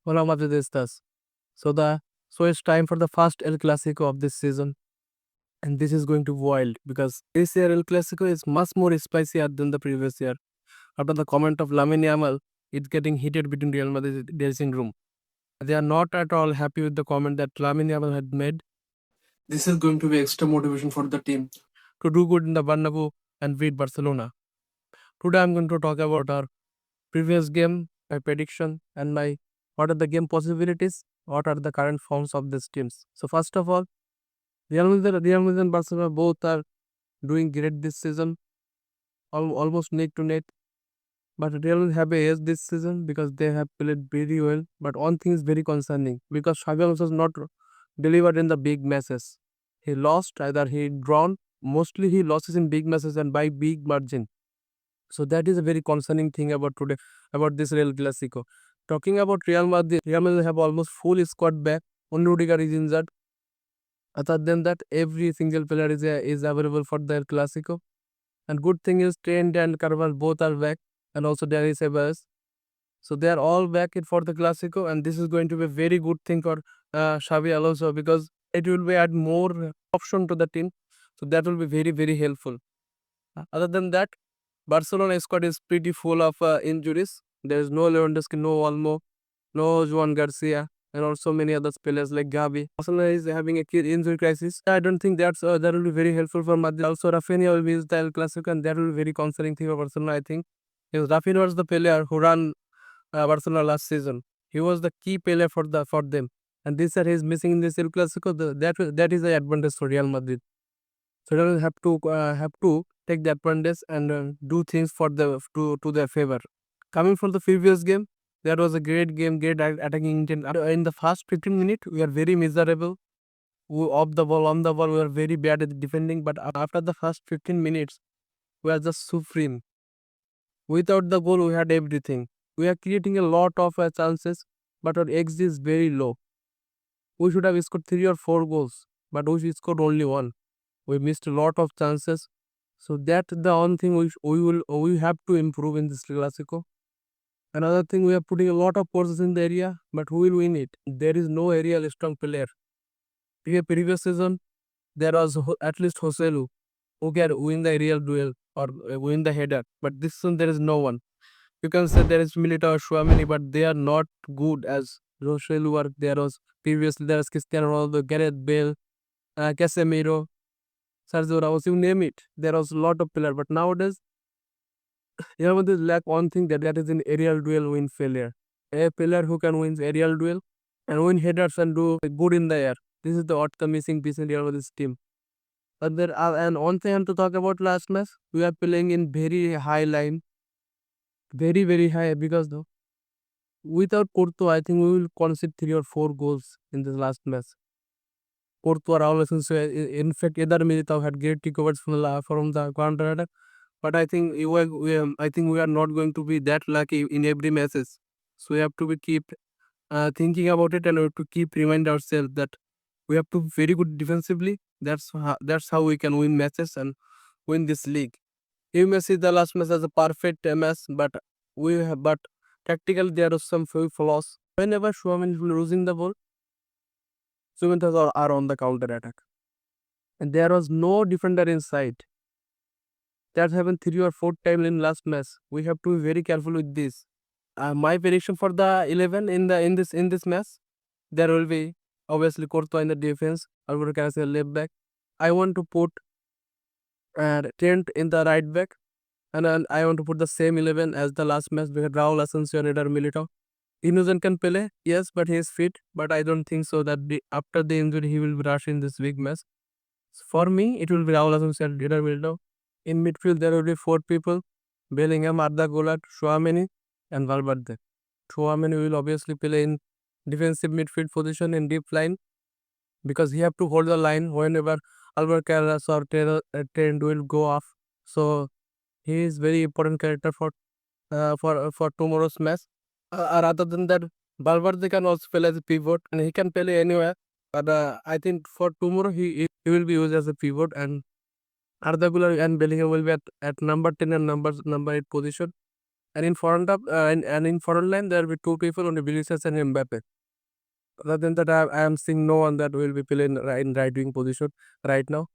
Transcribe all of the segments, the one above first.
Hola Madridistas. So it's time for the first El Clasico of this season, and this is going to be wild because this year El Clasico is much more spicier than the previous year. After the comment of Lamine Yamal, it's getting heated between Real Madrid dressing room. They are not at all happy with the comment that Lamine Yamal had made. This is going to be extra motivation for the team to do good in the Bernabeu and beat Barcelona. Today I'm going to talk about our previous game, my prediction, and my what are the game possibilities, what are the current forms of these teams. So first of all, Real Madrid and Barcelona both are doing great this season, almost neck to neck. But Real Madrid have a edge this season because they have played very well. But one thing is very concerning because Xabi Alonso has not delivered in the big matches. He lost, either he drawn. Mostly he losses in big matches and by big margin. So that is a very concerning thing about today, about this Real Clasico. Talking about Real Madrid have almost full squad back. Only Rudiger is injured. Other than that, every single player is available for the El Clasico. And good thing is Trent and Carvalho both are back, and also Dani Ceballos. So they are all back in for the Clasico, and this is going to be a very good thing for Xavi Alonso because it will be add more option to the team. So that will be very helpful. Other than that, Barcelona squad is pretty full of injuries. There is no Lewandowski, no Olmo, no Juan Garcia, and also many other players like Gavi. Barcelona is having a key injury crisis. I don't think that will be very helpful for Madrid. Also, Rafinha will be the El Clasico, and that will be very concerning thing for Barcelona, I think. Because Rafinha was the player who ran Barcelona last season. He was the key player for them. And this year he is missing in this El Clasico. That is the advantage for Real Madrid. So they will have to take the advantage and do things for to their favor. Coming from the previous game, that was a great game, great attacking intent. In the first 15 minutes, we are very miserable. Off the ball, on the ball, we are very bad at defending. But after the first 15 minutes, we are just supreme. Without the goal, we had everything. We are creating a lot of chances, but our XG is very low. We should have scored 3 or 4 goals, but we scored only one. We missed a lot of chances. So that the one thing we have to improve in this Clasico. Another thing, we are putting a lot of forces in the area, but who will win it? There is no aerial strong player. Previous season, there was at least Joselu who can win the aerial duel or win the header, but this season there is no one. You can say there is Militao or Chouameni, but they are not good as Joselu or there was previously. There was Cristiano Ronaldo, Gareth Bale, Casemiro, Sergio Ramos, you name it. There was a lot of players, but nowadays Real Madrid lack one thing that is in aerial duel win failure. A player who can win aerial duel and win headers and do good in the air. This is the missing piece in Real Madrid's team. And one thing I want to talk about last match, we are playing in very high line, very high because though without Porto, I think we will concede 3 or 4 goals in this last match. Porto are always in fact Eder Militao had great takeovers from the counter attack. But I think I think we are not going to be that lucky in every matches. So we have to be keep thinking about it, and we have to keep remind ourselves that we have to be very good defensively. That's how we can win matches and win this league. You may see the last match as a perfect match, but tactically there are some few flaws. Whenever Chouameni is losing the ball, Juventus are on the counter attack, and there was no defender inside. That happened 3 or 4 times in last match. We have to be very careful with this. My prediction for the 11 in this match, there will be obviously Courtois in the defense. Alvaro Carlos left back. I want to put Trent in the right back, and I want to put the same 11 as the last match. We had Raul Asensio and Eder Militao. Innocent can play, yes, but he is fit. But I don't think so that after the injury he will be rushed in this big match. So for me, it will be Raul Asensio and Eder Militao. In midfield, there will be 4 people: Bellingham, Arda Güler, Chouameni, and Valverde. Chouameni will obviously play in defensive midfield position in deep line because he have to hold the line whenever Albert Carras or Trent will go off. So he is very important character for tomorrow's match. Rather than that, Valverde can also play as a pivot and he can play anywhere. But I think for tomorrow he will be used as a pivot, and Arda Güler and Bellingham will be at number 10 and number 8 position. And in front of and in front line there will be two people, only Vinicius and Mbappe. Other than that, I am seeing no one that will be playing in right wing position right now.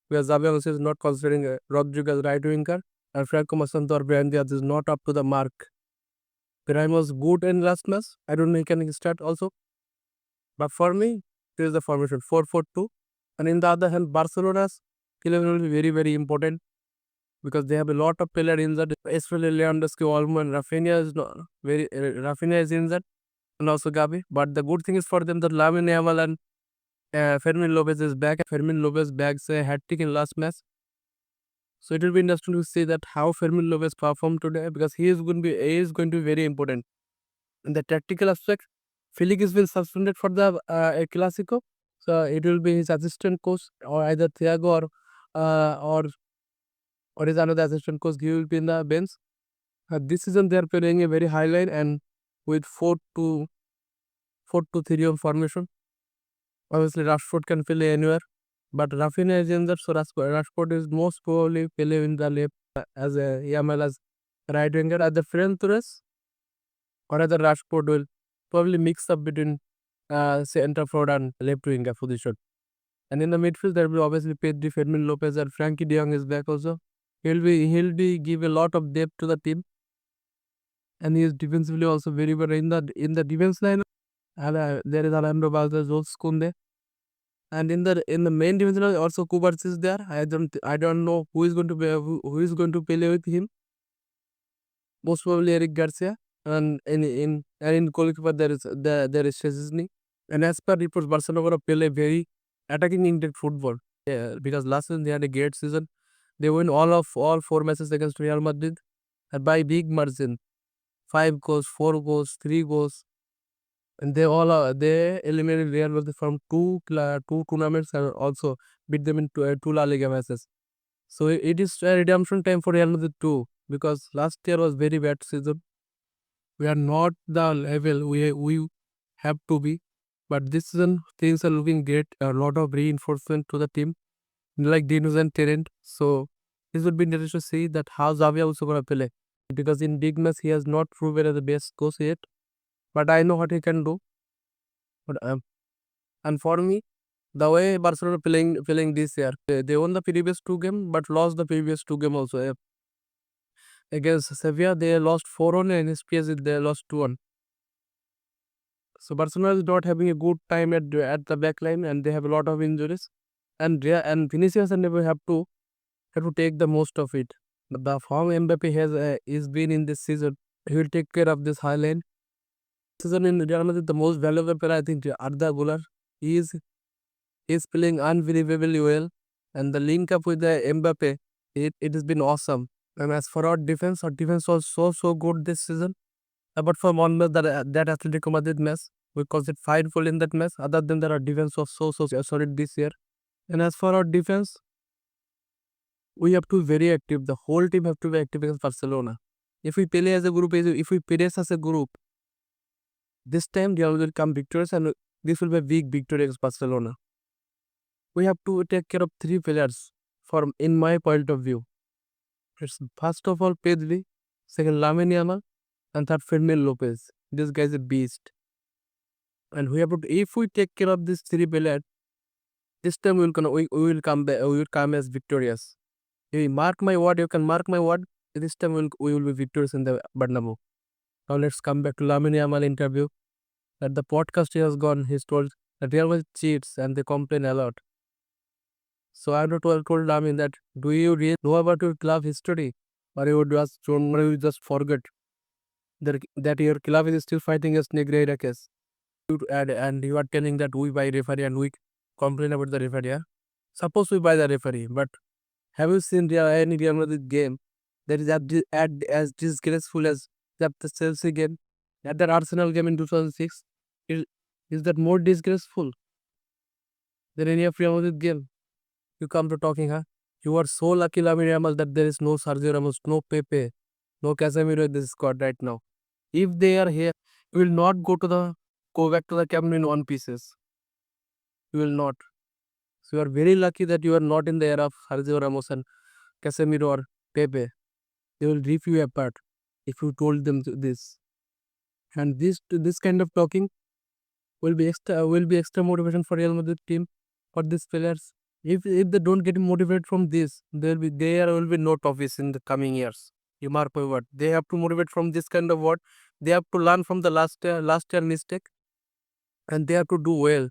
Because Xabi Alonso is not considering Rodrigo as right winger, and Franco Masanto or Bryan Diaz is not up to the mark. Brahim was good in last match. I don't know he can start also. But for me, this is the formation 4-4-2. And in the other hand, Barcelona's 11 will be very, very important because they have a lot of players injured, especially Lewandowski, Olmo, and Rafinha is not Rafinha is injured, and also Gabi. But the good thing is for them that Lamine Yamal and Fermin Lopez is back. Fermin Lopez bags a hat trick in last match. So it will be interesting to see that how Fermin Lopez performed today because he is going to be very important. In the tactical aspect, Felix has been suspended for the El Clasico. So it will be his assistant coach or either Thiago or his another assistant coach. He will be in the bench. This season they are playing a very high line and with 4-2-3 formation. Obviously Rashford can play anywhere, but Rafinha is injured, so Rashford is most probably play in the left as a Yamal as right winger. At the Ferran Torres or other Rashford will probably mix up between center forward and left winger position. And in the midfield, there will obviously Pedri, Fermin Lopez, and Frankie De Jong is back also. He'll be give a lot of depth to the team, and he is defensively also very well in the defense line. There is Alejandro Balde, Jules Koundé, and in the main defense line also Kubarts is there. I don't know who is going to be who is going to play with him. Most probably Eric Garcia, and in goalkeeper there is Szczesny. And as per reports, Barcelona gonna play very attacking intent football. Yeah, because last season they had a great season. They win all four matches against Real Madrid and by big margin. 5 goals, 4 goals, 3 goals. And they eliminated Real Madrid from two tournaments and also beat them in two La Liga matches. So it is a redemption time for Real Madrid too, because last year was very bad season. We are not the level we have to be, but this season things are looking great. A lot of reinforcement to the team, like Dinos and Terent. So this would be interesting to see that how Xavi also gonna play, because in big match he has not proven as the best coach yet, but I know what he can do. But and for me, the way Barcelona playing this year, they won the previous two game but lost the previous two game also. Against Sevilla, they lost 4-1 and SPS they lost 2-1. So Barcelona is not having a good time at the back line and they have a lot of injuries. And Vinicius and Mbappe have to take the most of it. The form Mbappe has is been in this season. He will take care of this high line. Season in Real Madrid, the most valuable player I think Arda Güler. He is playing unbelievably well, and the link up with the Mbappe, it has been awesome. And as for our defense was so good this season. But for one match that Atletico Madrid match, we conceded 5 goals in that match. Other than that, our defense was so solid this year. And as for our defense, we have to be very active. The whole team have to be active against Barcelona. If we play as a group, if we play as a group, this time Real will come victorious, and this will be a big victory against Barcelona. We have to take care of 3 players, in my point of view. It's first of all Pedri, second Lamine Yamal, and third Fermin Lopez. This guy is a beast. And we have to, if we take care of these 3 players, this time we will come back. We will come as victorious. You mark my word. You can mark my word. This time we will be victorious in the Bernabeu. Now let's come back to Lamine Yamal interview. At the podcast he has gone, he's told that Real Madrid cheats and they complain a lot. So I told Lamine that, do you really know about your club history, or you just forget that your club is still fighting against Negreira case? And you are telling that we buy referee and we complain about the referee. Yeah? Suppose we buy the referee, but have you seen any Real Madrid game that is as disgraceful as the Chelsea game, at that Arsenal game in 2006? Is that more disgraceful than any of Real Madrid game? You come to talking, huh? You are so lucky, Lamine Yamal, that there is no Sergio Ramos, no Pepe, no Casemiro in this squad right now. If they are here, you will not go back to the Camp Nou in one pieces. You will not. So you are very lucky that you are not in the era of Sergio Ramos and Casemiro or Pepe. They will rip you apart. if you told them this. And this kind of talking will be extra motivation for Real Madrid team, for these players. If they don't get motivated from this, there will be no trophies in the coming years. You mark my word. They have to motivate from this kind of word. They have to learn from the last year mistake, and they have to do well.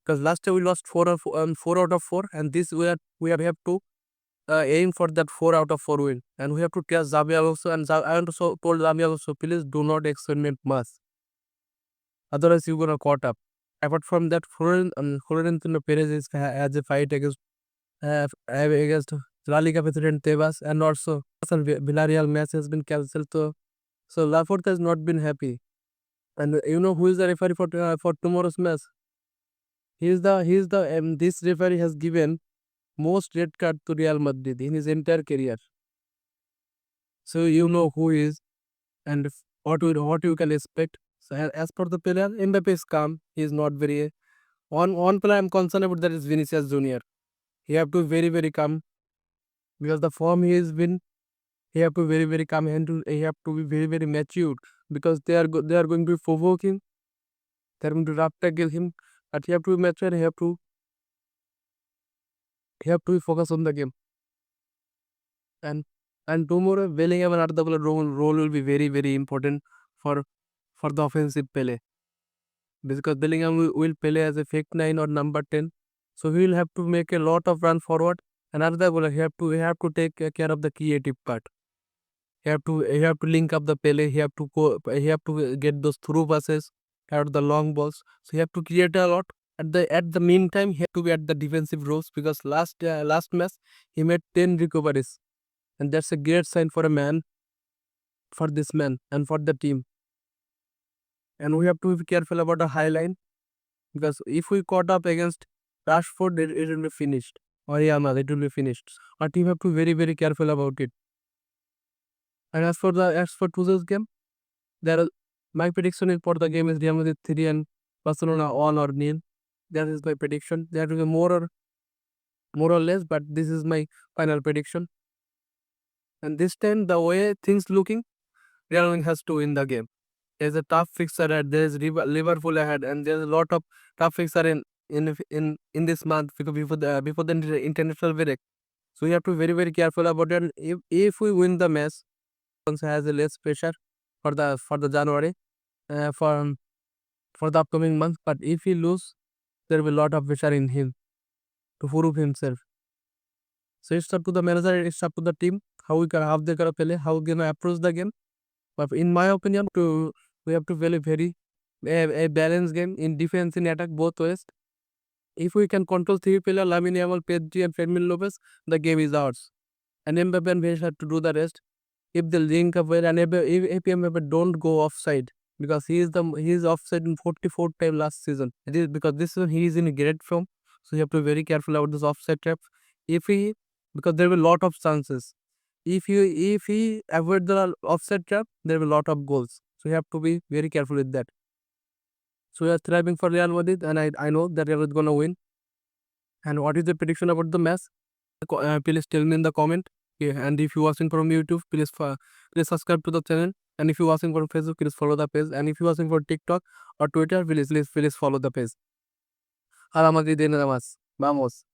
Because last year we lost 4 out of 4, and this we have to aim for that 4 out of 4 win, and we have to test Xabi Alonso. And I also told Xabi Alonso, please do not experiment much, otherwise you're gonna caught up. Apart from that, Florentino Perez has a fight against La Liga President Tebas, and also Villarreal match has been cancelled. So Laporte has not been happy. And you know who is the referee for tomorrow's match? This referee has given most red card to Real Madrid in his entire career. So you know who is, and what you can expect. So as per the player, Mbappe is calm. He is not very one player I'm concerned about, that is Vinicius Junior. He have to be very very calm, because the form he is in. He have to be very very calm, and he have to be very very mature, because they are going to provoke him. They are going to rough tackle him, but he have to be mature. He have to be focused on the game. And tomorrow Bellingham and Arda Güler role will be very very important for the offensive play, because Bellingham will play as a fake 9 or number 10, so he will have to make a lot of run forward. And Arda Güler, he have to take care of the creative part. He have to link up the play. He have to get those through passes or the long balls. So he have to create a lot. At the meantime, he have to be at the defensive roles, because last match he made 10 recoveries, and that's a great sign for a man, for this man and for the team. And we have to be careful about the high line, because if we caught up against Rashford, it will be finished. Or Yamal, it will be finished. Our team have to be very very careful about it. And as for today's game, my prediction is for the game is Real Madrid 3 and Barcelona 1 or nil. That is my prediction. That will be more or less, but this is my final prediction. And this time, the way things looking, Real Madrid has to win the game. There's a tough fixture ahead. There's Liverpool ahead, and there's a lot of tough fixture in this month, because before the international break. So we have to be very very careful about it. If we win the match, also has a less pressure for the January, for the upcoming month. But if he lose, there will be a lot of pressure in him to prove himself. So it's up to the manager, it's up to the team, how they gonna play, how we gonna approach the game. But in my opinion, we have to play a balanced game in defense, in attack, both ways. If we can control three players, Lamine Yamal, Pedri, and Fermin Lopez, the game is ours. And Mbappe and Messi have to do the rest. If they link up well, and if Mbappe don't go offside, because he is offside in 44 time last season. It is because this season he is in great form, so you have to be very careful about this offside trap. Because there will be a lot of chances. If he avoid the offside trap, there will be a lot of goals. So you have to be very careful with that. So we are thriving for Real Madrid, and I know that Real is gonna win. And what is the prediction about the match? Please tell me in the comment. Okay, and if you watching from YouTube, please subscribe to the channel. And if you watching from Facebook, please follow the page. And if you watching from TikTok or Twitter, please follow the page. Hala Madrid, nada más. Vamos.